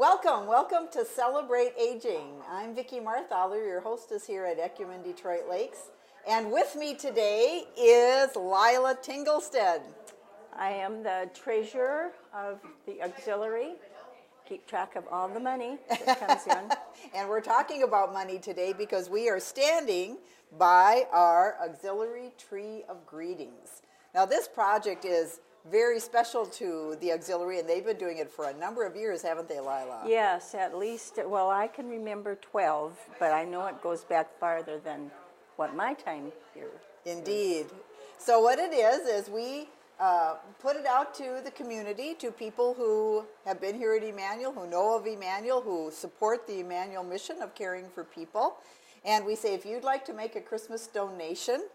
Welcome to Celebrate Aging. I'm Vicki Marthaler, your hostess here at Ecumen Detroit Lakes. And with me today is Lila Tinglestead. I am the treasurer of the auxiliary. Keep track of all the money that comes in. And we're talking about money today because we are standing by our auxiliary tree of greetings. Now this project is very special to the auxiliary, and they've been doing it for a number of years, haven't they, Lila? Yes, at least, well, I can remember 12, but I know it goes back farther than what my time here Indeed. So what it is we put it out to the community, to people who have been here at Emmanuel, who know of Emmanuel, who support the Emmanuel mission of caring for people. And we say, if you'd like to make a Christmas donation,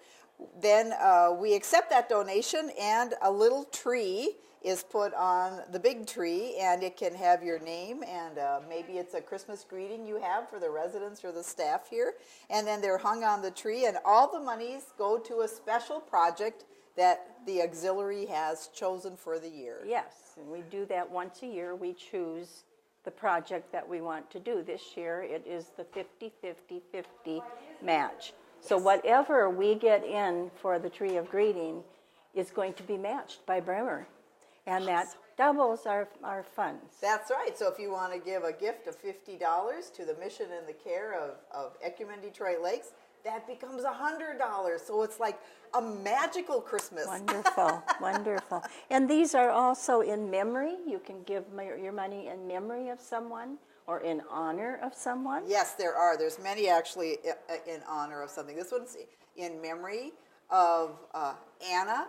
then we accept that donation, and a little tree is put on the big tree, and it can have your name, and maybe it's a Christmas greeting you have for the residents or the staff here, and then they're hung on the tree, and all the monies go to a special project that the auxiliary has chosen for the year. Yes, and we do that once a year. We choose the project that we want to do. This year it is the 50-50-50 match. So whatever we get in for the Tree of Greeting is going to be matched by Bremer. And that doubles our funds. That's right. So if you want to give a gift of $50 to the mission and the care of Ecumen Detroit Lakes, that becomes $100. So it's like a magical Christmas. Wonderful, wonderful. And these are also in memory. You can give your money in memory of someone or in honor of someone. Yes, there are. There's many actually in honor of something. This one's in memory of Anna,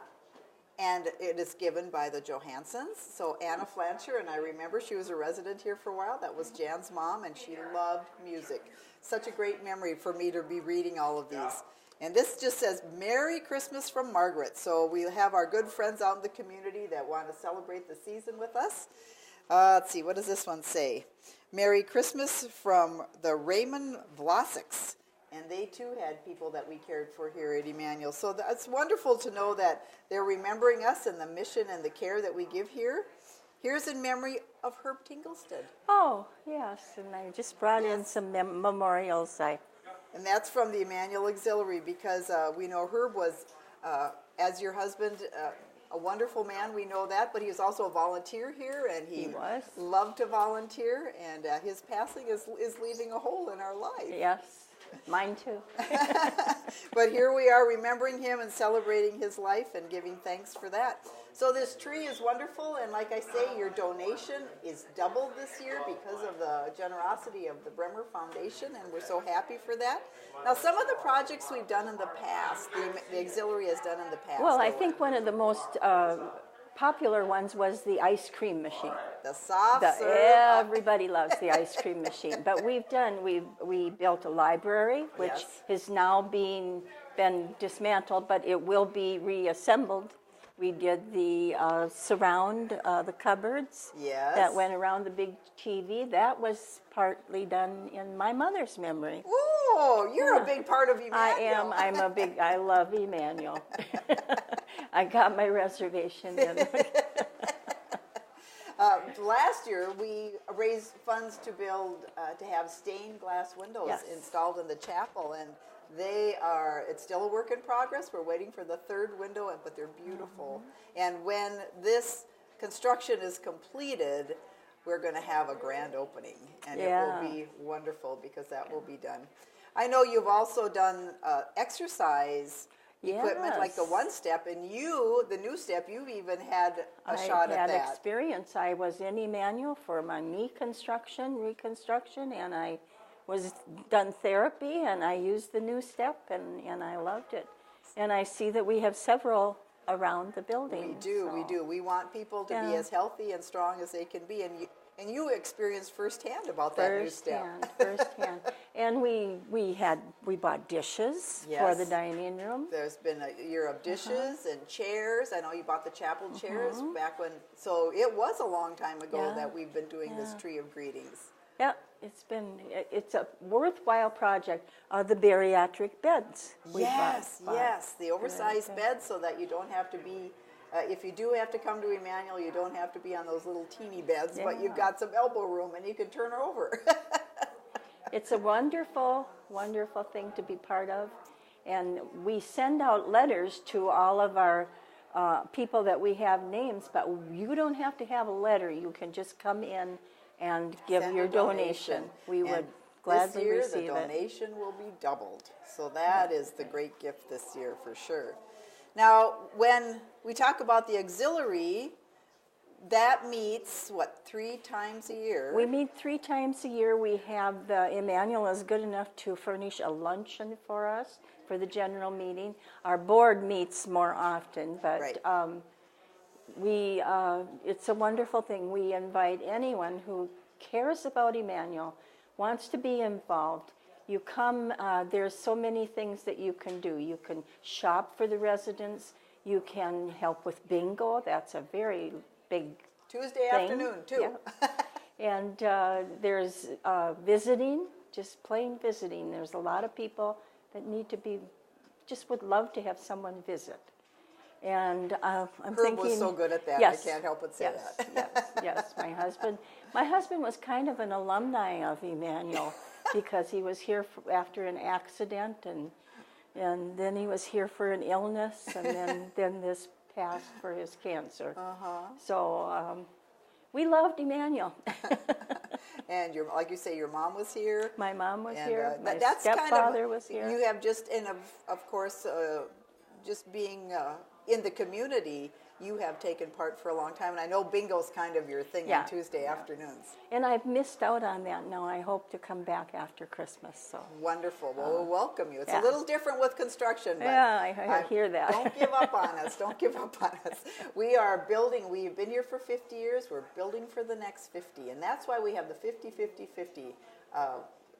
and it is given by the Johansons. So Anna Flancher, and I remember she was a resident here for a while. That was Jan's mom, and she loved music. Such a great memory for me to be reading all of these. And this just says, Merry Christmas from Margaret. So we have our good friends out in the community that want to celebrate the season with us. Let's see, what does this one say? Merry Christmas from the Raymond Vlasics. And they too had people that we cared for here at Emmanuel. So it's wonderful to know that they're remembering us and the mission and the care that we give here. Here's in memory of Herb Tinglestead. Oh, yes, and I just brought in some memorials. And that's from the Emmanuel Auxiliary, because we know Herb was, as your husband, a wonderful man, we know that, but he was also a volunteer here, and he loved to volunteer, and his passing is leaving a hole in our life. Yes, mine too. But here we are remembering him and celebrating his life and giving thanks for that. So this tree is wonderful, and like I say, your donation is doubled this year because of the generosity of the Bremer Foundation, and we're so happy for that. Now, some of the projects we've done in the past, the auxiliary has done in the past. Well, I think one of the most popular ones was the ice cream machine. The soft serve. Everybody loves the ice cream machine. But we built a library, which is now been dismantled, but it will be reassembled. We did the surround, the cupboards that went around the big TV. That was partly done in my mother's memory. Oh, you're a big part of Emmanuel. I am. I love Emmanuel. I got my reservation in. Last year, we raised funds to build, to have stained glass windows installed in the chapel, and it's still a work in progress. We're waiting for the third window, but they're beautiful. And when this construction is completed, we're going to have a grand opening, and it will be wonderful because that will be done. I know you've also done exercise equipment like the One Step, and the New Step, you've even had a shot at that. I had experience. I was in Emmanuel for my knee reconstruction, and I was done therapy, and I used the New Step, and I loved it. And I see that we have several around the building. We do. We want people to be as healthy and strong as they can be, and you experienced firsthand about that New Step. Firsthand. And we bought dishes for the dining room. There's been a year of dishes and chairs. I know you bought the chapel chairs back when, so it was a long time ago that we've been doing this Tree of Greetings. Yeah, it's a worthwhile project. The bariatric beds. Yes, the oversized beds so that you don't have to be if you do have to come to Emmanuel, you don't have to be on those little teeny beds, but you've Yeah. got some elbow room and you can turn over. It's a wonderful, wonderful thing to be part of. And we send out letters to all of our people that we have names, but you don't have to have a letter. You can just come in and give Send your a donation. We And would gladly this year, receive the it. donation will be doubled. So that is the great gift this year for sure. Now, when we talk about the auxiliary, that meets, what, 3 times a year? We meet 3 times a year. We have Emmanuel is good enough to furnish a luncheon for us for the general meeting. Our board meets more often, but Right. it's a wonderful thing. We invite anyone who cares about Emmanuel, wants to be involved. You come, there's so many things that you can do. You can shop for the residents. You can help with bingo. That's a very big Tuesday thing. afternoon, too. Yeah. And there's visiting, just plain visiting. There's a lot of people that need to be, just would love to have someone visit. And I'm Herb thinking, was so good at that, yes, I can't help but say yes, that. yes. My husband was kind of an alumni of Emmanuel because he was here after an accident, and then he was here for an illness, and then this passed for his cancer. So we loved Emmanuel. And like you say, your mom was here. My mom was And, here. My that's kind stepfather was here. You have just, and of course, just being in the community, you have taken part for a long time. And I know bingo's kind of your thing Yeah. on Tuesday afternoons. And I've missed out on that. Now I hope to come back after Christmas. So Wonderful. Well, we'll welcome you. It's yeah. a little different with construction. But yeah, I hear that. Don't give up on us. Don't give up on us. We are building. We've been here for 50 years. We're building for the next 50. And that's why we have the 50-50-50.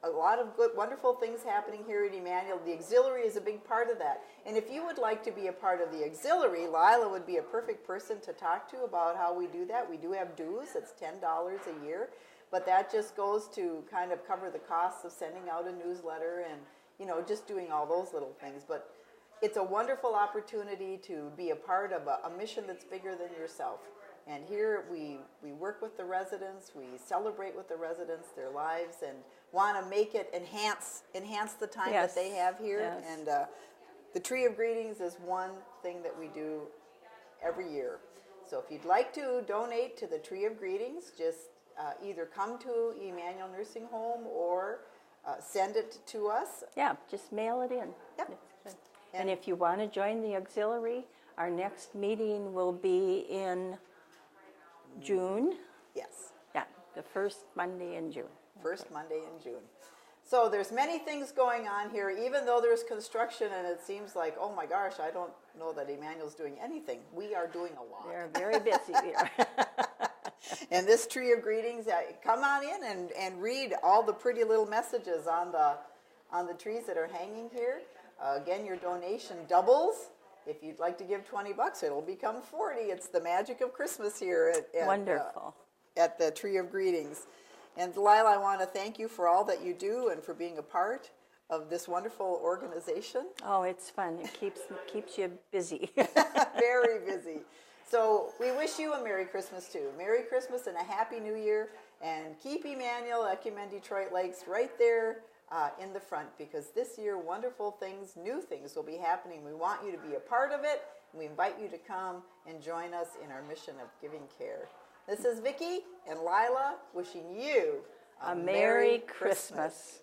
A lot of good, wonderful things happening here at Emmanuel. The auxiliary is a big part of that. And if you would like to be a part of the auxiliary, Lila would be a perfect person to talk to about how we do that. We do have dues. It's $10 a year. But that just goes to kind of cover the costs of sending out a newsletter and, just doing all those little things. But it's a wonderful opportunity to be a part of a mission that's bigger than yourself. And here we work with the residents, we celebrate with the residents, their lives, and want to make it enhance the time Yes. that they have here. Yes. And the Tree of Greetings is one thing that we do every year. So if you'd like to donate to the Tree of Greetings, just either come to Emmanuel Nursing Home or send it to us. Yeah, just mail it in. Yep. And if you want to join the auxiliary, our next meeting will be in June. Yes. Yeah, the first Monday in June. First Monday in June. So there's many things going on here, even though there's construction and it seems like, oh my gosh, I don't know that Emmanuel's doing anything. We are doing a lot. They're very busy here. And this Tree of Greetings, come on in and read all the pretty little messages on the trees that are hanging here. Again, your donation doubles. If you'd like to give $20, it'll become 40. It's the magic of Christmas here at Wonderful. At the Tree of Greetings. And Delilah, I want to thank you for all that you do and for being a part of this wonderful organization. Oh, it's fun. It keeps you busy. Very busy. So we wish you a Merry Christmas too. Merry Christmas and a Happy New Year. And keep Emmanuel Ecumen Detroit Lakes right there in the front, because this year wonderful things, new things will be happening. We want you to be a part of it. And we invite you to come and join us in our mission of giving care. This is Vicki and Lila wishing you A Merry Christmas.